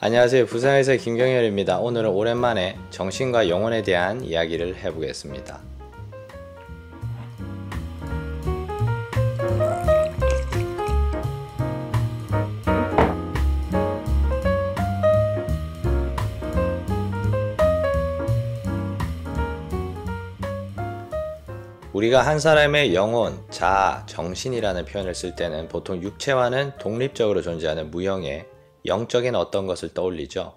안녕하세요. 부산에서 김경열입니다. 오늘은 오랜만에 정신과 영혼에 대한 이야기를 해보겠습니다. 우리가 한 사람의 영혼, 자아, 정신이라는 표현을 쓸 때는 보통 육체와는 독립적으로 존재하는 무형의 영적인 어떤 것을 떠올리죠.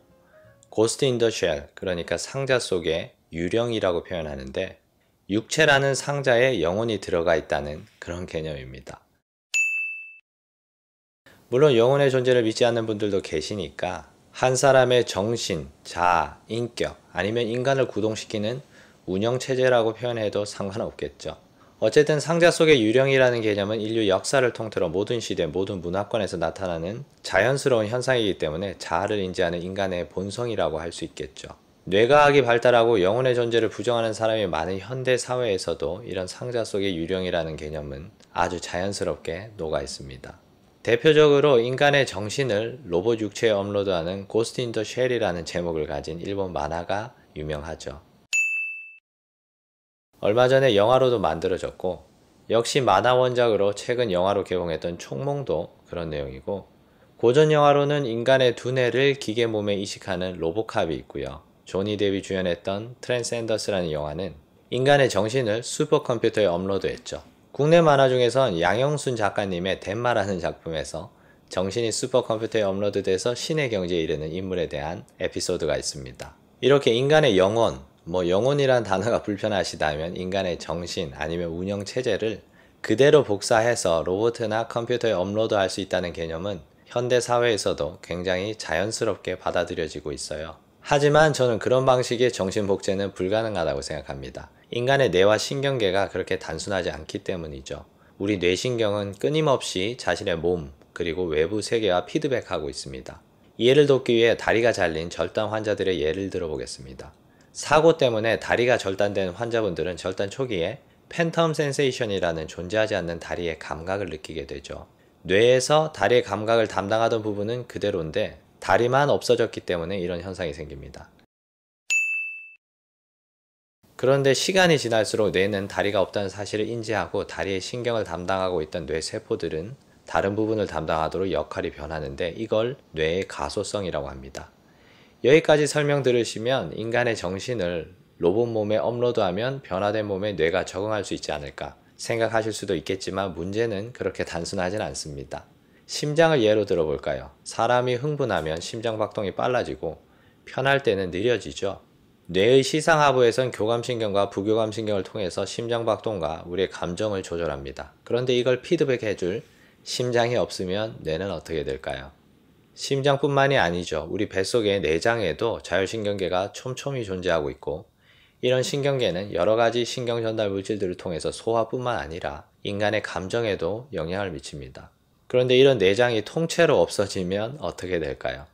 Ghost in the Shell, 그러니까 상자 속의 유령이라고 표현하는데 육체라는 상자에 영혼이 들어가 있다는 그런 개념입니다. 물론 영혼의 존재를 믿지 않는 분들도 계시니까 한 사람의 정신, 자아, 인격 아니면 인간을 구동시키는 운영체제라고 표현해도 상관없겠죠. 어쨌든 상자 속의 유령이라는 개념은 인류 역사를 통틀어 모든 시대, 모든 문화권에서 나타나는 자연스러운 현상이기 때문에 자아를 인지하는 인간의 본성이라고 할 수 있겠죠. 뇌과학이 발달하고 영혼의 존재를 부정하는 사람이 많은 현대 사회에서도 이런 상자 속의 유령이라는 개념은 아주 자연스럽게 녹아 있습니다. 대표적으로 인간의 정신을 로봇 육체에 업로드하는 고스트 인 더 쉘이라는 제목을 가진 일본 만화가 유명하죠. 얼마 전에 영화로도 만들어졌고 역시 만화 원작으로 최근 영화로 개봉했던 총몽도 그런 내용이고, 고전 영화로는 인간의 두뇌를 기계 몸에 이식하는 로보캅이 있고요. 조니 뎁이 주연했던 트랜센더스라는 영화는 인간의 정신을 슈퍼컴퓨터에 업로드했죠. 국내 만화 중에선 양영순 작가님의 덴마라는 작품에서 정신이 슈퍼컴퓨터에 업로드돼서 신의 경지에 이르는 인물에 대한 에피소드가 있습니다. 이렇게 인간의 영혼, 영혼이란 단어가 불편하시다면 인간의 정신 아니면 운영체제를 그대로 복사해서 로봇이나 컴퓨터에 업로드할 수 있다는 개념은 현대 사회에서도 굉장히 자연스럽게 받아들여지고 있어요. 하지만 저는 그런 방식의 정신복제는 불가능하다고 생각합니다. 인간의 뇌와 신경계가 그렇게 단순하지 않기 때문이죠. 우리 뇌신경은 끊임없이 자신의 몸 그리고 외부 세계와 피드백하고 있습니다. 이해를 돕기 위해 다리가 잘린 절단 환자들의 예를 들어보겠습니다. 사고 때문에 다리가 절단된 환자분들은 절단 초기에 팬텀 센세이션이라는 존재하지 않는 다리의 감각을 느끼게 되죠. 뇌에서 다리의 감각을 담당하던 부분은 그대로인데 다리만 없어졌기 때문에 이런 현상이 생깁니다. 그런데 시간이 지날수록 뇌는 다리가 없다는 사실을 인지하고 다리의 신경을 담당하고 있던 뇌세포들은 다른 부분을 담당하도록 역할이 변하는데 이걸 뇌의 가소성이라고 합니다. 여기까지 설명 들으시면 인간의 정신을 로봇 몸에 업로드하면 변화된 몸에 뇌가 적응할 수 있지 않을까 생각하실 수도 있겠지만 문제는 그렇게 단순하진 않습니다. 심장을 예로 들어볼까요? 사람이 흥분하면 심장박동이 빨라지고 편할 때는 느려지죠. 뇌의 시상하부에선 교감신경과 부교감신경을 통해서 심장박동과 우리의 감정을 조절합니다. 그런데 이걸 피드백해줄 심장이 없으면 뇌는 어떻게 될까요? 심장뿐만이 아니죠. 우리 뱃속의 내장에도 자율신경계가 촘촘히 존재하고 있고 이런 신경계는 여러가지 신경전달 물질들을 통해서 소화뿐만 아니라 인간의 감정에도 영향을 미칩니다. 그런데 이런 내장이 통째로 없어지면 어떻게 될까요?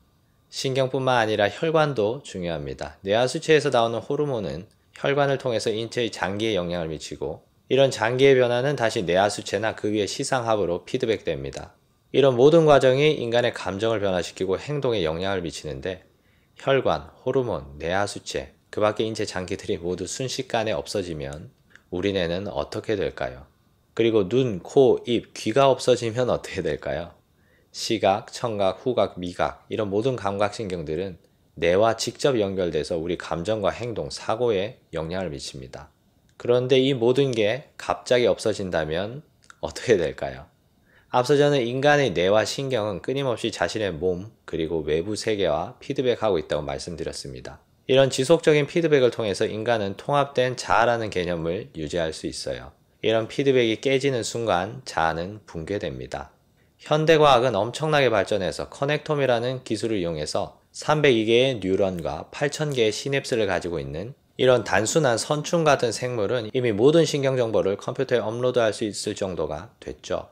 신경뿐만 아니라 혈관도 중요합니다. 뇌하수체에서 나오는 호르몬은 혈관을 통해서 인체의 장기에 영향을 미치고 이런 장기의 변화는 다시 뇌하수체나 그 위의 시상하부로 피드백됩니다. 이런 모든 과정이 인간의 감정을 변화시키고 행동에 영향을 미치는데 혈관, 호르몬, 뇌하수체, 그 밖의 인체 장기들이 모두 순식간에 없어지면 우리 뇌는 어떻게 될까요? 그리고 눈, 코, 입, 귀가 없어지면 어떻게 될까요? 시각, 청각, 후각, 미각 이런 모든 감각신경들은 뇌와 직접 연결돼서 우리 감정과 행동, 사고에 영향을 미칩니다. 그런데 이 모든 게 갑자기 없어진다면 어떻게 될까요? 앞서 저는 인간의 뇌와 신경은 끊임없이 자신의 몸 그리고 외부 세계와 피드백하고 있다고 말씀드렸습니다. 이런 지속적인 피드백을 통해서 인간은 통합된 자아라는 개념을 유지할 수 있어요. 이런 피드백이 깨지는 순간 자아는 붕괴됩니다. 현대과학은 엄청나게 발전해서 커넥톰이라는 기술을 이용해서 302개의 뉴런과 8000개의 시냅스를 가지고 있는 이런 단순한 선충 같은 생물은 이미 모든 신경 정보를 컴퓨터에 업로드할 수 있을 정도가 됐죠.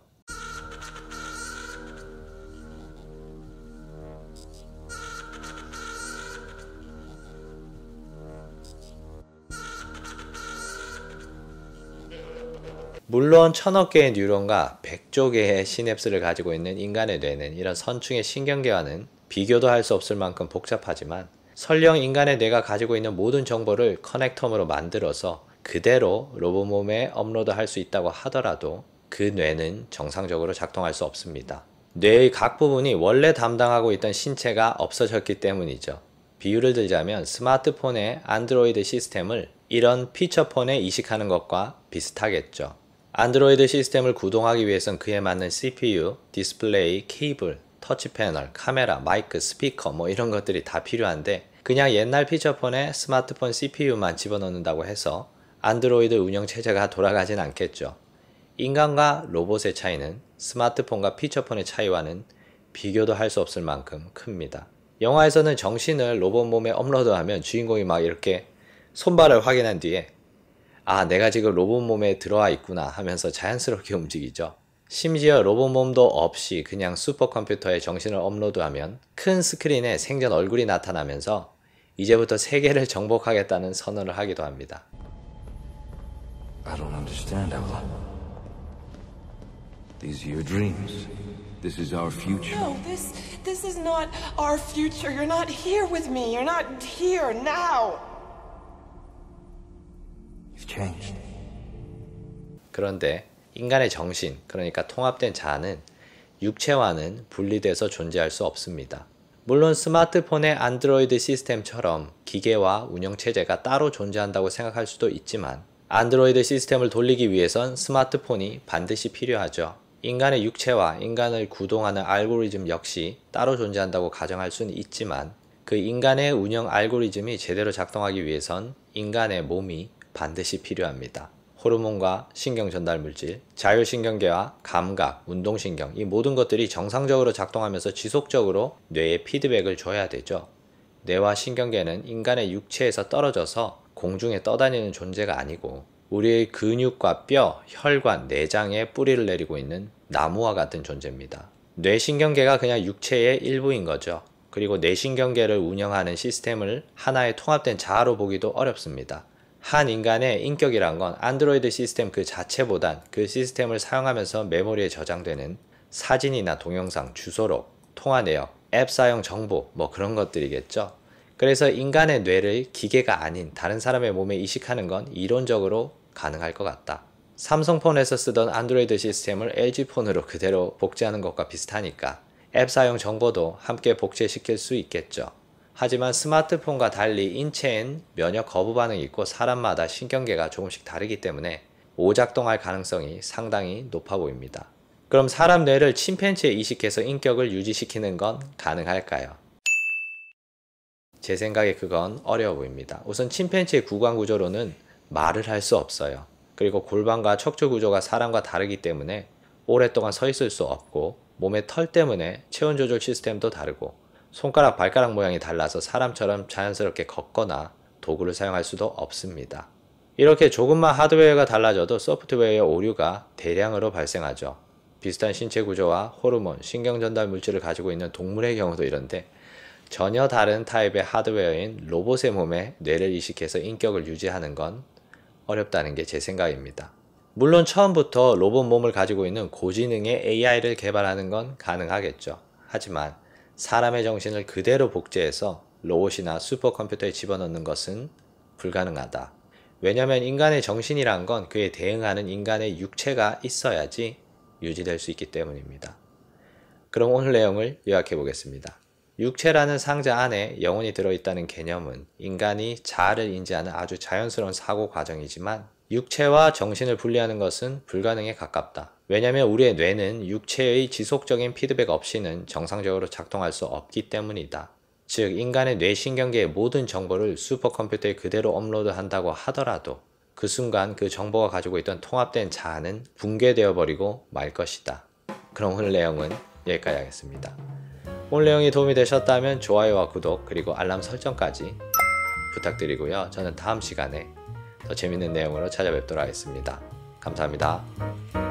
물론 1000억 개의 뉴런과 100조 개의 시냅스를 가지고 있는 인간의 뇌는 이런 선충의 신경계와는 비교도 할 수 없을 만큼 복잡하지만 설령 인간의 뇌가 가지고 있는 모든 정보를 커넥텀으로 만들어서 그대로 로봇 몸에 업로드할 수 있다고 하더라도 그 뇌는 정상적으로 작동할 수 없습니다. 뇌의 각 부분이 원래 담당하고 있던 신체가 없어졌기 때문이죠. 비유를 들자면 스마트폰의 안드로이드 시스템을 이런 피처폰에 이식하는 것과 비슷하겠죠. 안드로이드 시스템을 구동하기 위해선 그에 맞는 CPU, 디스플레이, 케이블, 터치 패널, 카메라, 마이크, 스피커 뭐 이런 것들이 다 필요한데 그냥 옛날 피처폰에 스마트폰 CPU만 집어넣는다고 해서 안드로이드 운영체제가 돌아가진 않겠죠. 인간과 로봇의 차이는 스마트폰과 피처폰의 차이와는 비교도 할 수 없을 만큼 큽니다. 영화에서는 정신을 로봇 몸에 업로드하면 주인공이 막 이렇게 손발을 확인한 뒤에 아, 내가 지금 로봇 몸에 들어와 있구나 하면서 자연스럽게 움직이죠. 심지어 로봇 몸도 없이 그냥 슈퍼컴퓨터에 정신을 업로드하면 큰 스크린에 생전 얼굴이 나타나면서 이제부터 세계를 정복하겠다는 선언을 하기도 합니다. I don't understand, Ella. These are your dreams. This is our future. No, this is not our future. You're not here with me. You're not here now. You've changed. 그런데 인간의 정신, 그러니까 통합된 자아는 육체와는 분리돼서 존재할 수 없습니다. 물론 스마트폰의 안드로이드 시스템처럼 기계와 운영체제가 따로 존재한다고 생각할 수도 있지만 안드로이드 시스템을 돌리기 위해선 스마트폰이 반드시 필요하죠. 인간의 육체와 인간을 구동하는 알고리즘 역시 따로 존재한다고 가정할 수는 있지만 그 인간의 운영 알고리즘이 제대로 작동하기 위해선 인간의 몸이 반드시 필요합니다. 호르몬과 신경 전달 물질, 자율신경계와 감각, 운동신경 이 모든 것들이 정상적으로 작동하면서 지속적으로 뇌에 피드백을 줘야 되죠. 뇌와 신경계는 인간의 육체에서 떨어져서 공중에 떠다니는 존재가 아니고 우리의 근육과 뼈, 혈관, 내장에 뿌리를 내리고 있는 나무와 같은 존재입니다. 뇌신경계가 그냥 육체의 일부인 거죠. 그리고 뇌신경계를 운영하는 시스템을 하나의 통합된 자아로 보기도 어렵습니다. 한 인간의 인격이란 건 안드로이드 시스템 그 자체보단 그 시스템을 사용하면서 메모리에 저장되는 사진이나 동영상, 주소록, 통화 내역, 앱 사용 정보 뭐 그런 것들이겠죠. 그래서 인간의 뇌를 기계가 아닌 다른 사람의 몸에 이식하는 건 이론적으로 가능할 것 같다. 삼성폰에서 쓰던 안드로이드 시스템을 LG폰으로 그대로 복제하는 것과 비슷하니까 앱 사용 정보도 함께 복제시킬 수 있겠죠. 하지만 스마트폰과 달리 인체엔 면역 거부 반응이 있고 사람마다 신경계가 조금씩 다르기 때문에 오작동할 가능성이 상당히 높아 보입니다. 그럼 사람 뇌를 침팬지에 이식해서 인격을 유지시키는 건 가능할까요? 제 생각에 그건 어려워 보입니다. 우선 침팬지의 구강 구조로는 말을 할 수 없어요. 그리고 골반과 척추 구조가 사람과 다르기 때문에 오랫동안 서 있을 수 없고 몸의 털 때문에 체온 조절 시스템도 다르고 손가락, 발가락 모양이 달라서 사람처럼 자연스럽게 걷거나 도구를 사용할 수도 없습니다. 이렇게 조금만 하드웨어가 달라져도 소프트웨어의 오류가 대량으로 발생하죠. 비슷한 신체 구조와 호르몬, 신경 전달 물질을 가지고 있는 동물의 경우도 이런데 전혀 다른 타입의 하드웨어인 로봇의 몸에 뇌를 이식해서 인격을 유지하는 건 어렵다는 게 제 생각입니다. 물론 처음부터 로봇 몸을 가지고 있는 고지능의 AI를 개발하는 건 가능하겠죠. 하지만 사람의 정신을 그대로 복제해서 로봇이나 슈퍼컴퓨터에 집어넣는 것은 불가능하다. 왜냐하면 인간의 정신이란 건 그에 대응하는 인간의 육체가 있어야지 유지될 수 있기 때문입니다. 그럼 오늘 내용을 요약해 보겠습니다. 육체라는 상자 안에 영혼이 들어있다는 개념은 인간이 자아를 인지하는 아주 자연스러운 사고 과정이지만 육체와 정신을 분리하는 것은 불가능에 가깝다. 왜냐하면 우리의 뇌는 육체의 지속적인 피드백 없이는 정상적으로 작동할 수 없기 때문이다. 즉 인간의 뇌신경계의 모든 정보를 슈퍼컴퓨터에 그대로 업로드한다고 하더라도 그 순간 그 정보가 가지고 있던 통합된 자아는 붕괴되어 버리고 말 것이다. 그럼 오늘 내용은 여기까지 하겠습니다. 오늘 내용이 도움이 되셨다면 좋아요와 구독 그리고 알람 설정까지 부탁드리고요. 저는 다음 시간에 더 재밌는 내용으로 찾아뵙도록 하겠습니다. 감사합니다.